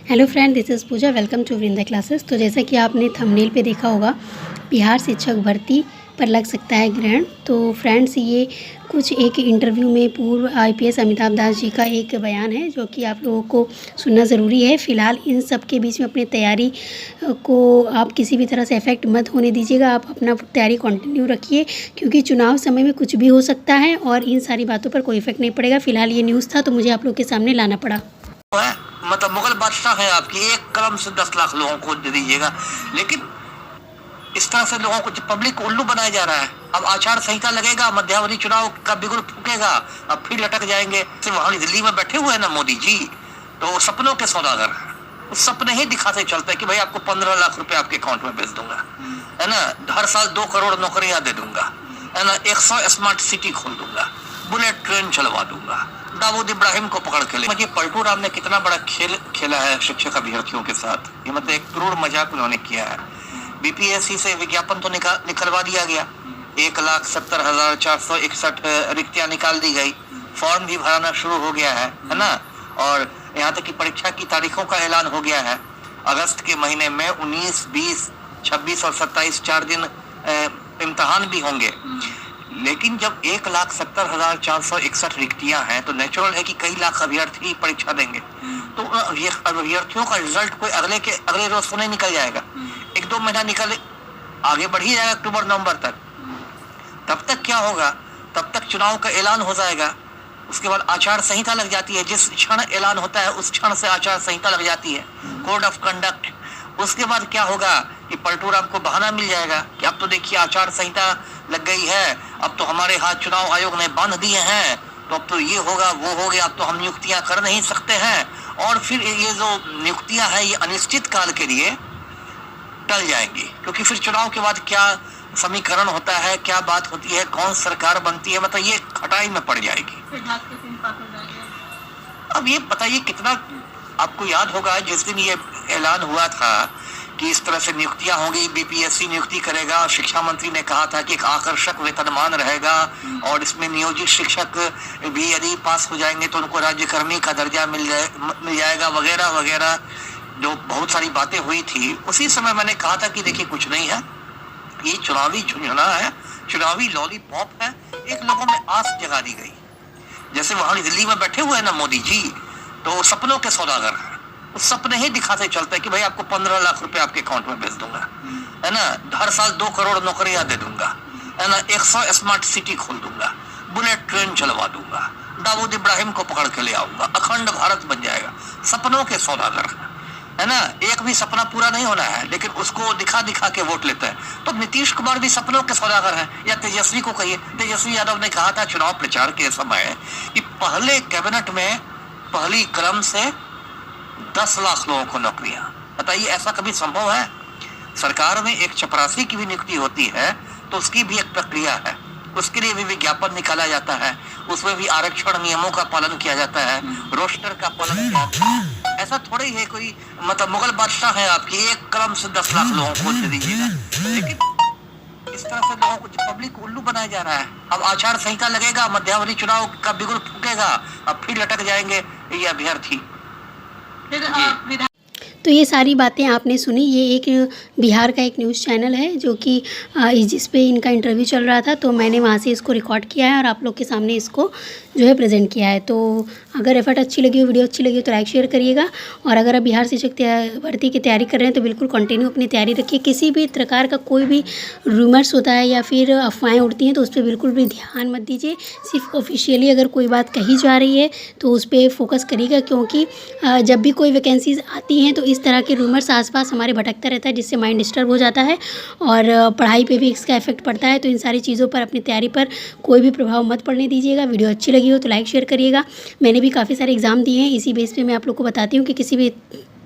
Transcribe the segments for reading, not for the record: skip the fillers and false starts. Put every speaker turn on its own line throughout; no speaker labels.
Hello friend, this is Puja. Welcome to Vrinda classes. तो जैसा कि आपने थंबनेल पे देखा होगा, बिहार शिक्षक भर्ती पर लग सकता है ग्रहण। तो फ्रेंड्स, ये कुछ एक इंटरव्यू में पूर्व आईपीएस अमिताभ दास जी का एक बयान है जो कि आप लोगों को सुनना ज़रूरी है। फ़िलहाल इन सब के बीच में अपनी तैयारी को आप किसी भी तरह से इफ़ेक्ट मत होने दीजिएगा। आप अपना तैयारी कंटिन्यू रखिए, क्योंकि चुनाव समय में कुछ भी हो सकता है और इन सारी बातों पर कोई इफ़ेक्ट नहीं पड़ेगा। फ़िलहाल ये न्यूज़ था तो मुझे आप लोग के सामने लाना पड़ा।
मतलब मुगल बादशाह है आपकी, एक कलम से 10 लाख लोगों को दे दीजिएगा। लेकिन इस तरह से लोगों को, पब्लिक को उल्लू बनाया जा रहा है। अब आचार संहिता लगेगा, मध्यावधि चुनाव का बिगुल फूकेगा, अब फिर लटक जाएंगे। वहां दिल्ली में बैठे हुए हैं ना मोदी जी, तो सपनों के सौदागर हैं। उस सपने ही दिखाते चलते हैं कि भाई आपको 15 लाख रुपए आपके अकाउंट में भेज दूंगा, है ना, हर साल 2 करोड़ नौकरियां दे दूंगा, है ना, 100 स्मार्ट सिटी खोल दूंगा, बुलेट ट्रेन चलवा दूंगा, दाऊद इब्राहिम को पकड़ के ले। मुझे पलटू राम ने कितना बड़ा खेल खेला है शिक्षक अभ्यर्थियों के साथ। ये मतलब एक क्रूर मजाक उन्होंने किया है। बीपीएससी से विज्ञापन तो निकलवा दिया गया, 1,70,461 रिक्तियां निकाल दी गई, फॉर्म भी भराना शुरू हो गया है ना। और यहाँ तक कि परीक्षा की तारीखों का ऐलान हो गया है। अगस्त के महीने में 19, 20, 26 और 27 4 दिन इम्तहान भी होंगे। लेकिन जब 1,70,461 रिक्तियां हैं तो नेचुरल है कि कई लाख अभ्यर्थी परीक्षा देंगे। तो अभ्यर्थियों का रिजल्ट कोई अगले रोज तो नहीं निकल जाएगा, 1-2 महीना निकल आगे बढ़ ही जाएगा, अक्टूबर नवंबर तक। तब तक क्या होगा? तब तक चुनाव का ऐलान हो जाएगा। उसके बाद आचार संहिता लग जाती है। जिस क्षण ऐलान होता है उस क्षण से आचार संहिता लग जाती है, कोड ऑफ कंडक्ट। उसके बाद क्या होगा कि पलटू राम को बहाना मिल जाएगा कि अब तो देखिए आचार संहिता लग गई है, अब तो हमारे हाथ चुनाव आयोग ने बांध दिए हैं, तो अब तो ये होगा वो हो गया, अब तो हम नियुक्तियां कर नहीं सकते हैं। और फिर ये जो नियुक्तियां हैं ये अनिश्चित काल के लिए टल जाएंगी, क्योंकि फिर चुनाव के बाद क्या समीकरण होता है, क्या बात होती है, कौन सरकार बनती है, मतलब ये खटाई में पड़ जाएगी। अब ये बताइए कितना आपको याद होगा जिस दिन ये ऐलान हुआ था कि इस तरह से नियुक्तियां होंगी, बीपीएससी नियुक्ति करेगा। शिक्षा मंत्री ने कहा था कि एक आकर्षक वेतनमान रहेगा और इसमें नियोजित शिक्षक भी यदि पास हो जाएंगे तो उनको राज्यकर्मी का दर्जा मिल जाएगा, वगैरह वगैरह, जो बहुत सारी बातें हुई थी। उसी समय मैंने कहा था कि देखिए कुछ नहीं है, ये चुनावी झुंझुना है, चुनावी लॉलीपॉप है। एक लोगों में आस जगा दी गई। जैसे वहां दिल्ली में बैठे हुए हैं ना मोदी जी, तो सपनों के सौदागर हैं। उस सपने ही दिखाते चलते हैं कि भाई आपको 15 लाख रुपए आपके अकाउंट में भेज दूंगा, है ना, हर साल 2 करोड़ नौकरियां दे दूंगा, है ना, 100 स्मार्ट सिटी खोल दूंगा, बुलेट ट्रेन चलवा दूंगा, दाऊद इब्राहिम को पकड़ के ले आऊंगा, अखंड भारत बन जाएगा। सपनों के सौदागर है ना। एक भी सपना पूरा नहीं होना है, लेकिन उसको दिखा दिखा के वोट लेते हैं। तो नीतीश कुमार भी सपनों के सौदागर हैं, या तेजस्वी को कहिए। तेजस्वी यादव ने कहा था चुनाव प्रचार के समय कि पहले कैबिनेट में पहली क्रम से 10 लाख लोगों को नौकरियां। बताइए ऐसा कभी संभव है? सरकार में एक चपरासी की भी नियुक्ति होती है तो उसकी भी एक प्रक्रिया है, उसके लिए भी विज्ञापन निकाला जाता है, उसमें भी आरक्षण नियमों का पालन किया जाता है, रोस्टर का पालन किया जाता है। ऐसा थोड़ा ही है कोई, मतलब मुगल बादशाह है आपकी, एक कलम से 10 लाख लोगों को दे दीजिएगा। लेकिन इस तरह से लोगों को, पब्लिक को उल्लू बनाया जा रहा है। अब आचार संहिता लगेगा, मध्यावधि चुनाव का बिगुल फूकेगा, अब फिर लटक जाएंगे ये अभ्यर्थी।
तो ये सारी बातें आपने सुनी। ये एक बिहार का एक न्यूज़ चैनल है जो कि जिस पे इनका इंटरव्यू चल रहा था, तो मैंने वहाँ से इसको रिकॉर्ड किया है और आप लोग के सामने इसको जो है प्रेजेंट किया है। तो अगर एफर्ट अच्छी लगी हो, वीडियो अच्छी लगी हो तो लाइक शेयर करिएगा। और अगर आप बिहार शिक्षक भर्ती की तैयारी कर रहे हैं तो बिल्कुल कंटिन्यू अपनी तैयारी रखिए। किसी भी प्रकार का कोई भी रूमर्स होता है या फिर अफवाहें उड़ती हैं तो उस पर बिल्कुल भी ध्यान मत दीजिए। सिर्फ ऑफिशियली अगर कोई बात कही जा रही है तो उस पर फोकस करिएगा, क्योंकि जब भी कोई वैकेंसीज आती हैं तो इस तरह के रूमर्स आसपास हमारे भटकता रहता है, जिससे माइंड डिस्टर्ब हो जाता है और पढ़ाई पे भी इसका इफेक्ट पड़ता है। तो इन सारी चीज़ों पर, अपनी तैयारी पर कोई भी प्रभाव मत पड़ने दीजिएगा। वीडियो अच्छी लगी हो तो लाइक शेयर करिएगा। मैंने भी काफ़ी सारे एग्जाम दिए हैं, इसी बेस पे मैं आप लोग को बताती हूँ कि किसी भी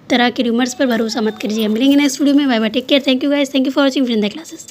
तरह के रूमर्स पर भरोसा मत करिएगा। मिलेंगे नेक्स्ट वीडियो में। Bye bye, take care, thank you guys, thank you for watching Vrinda classes.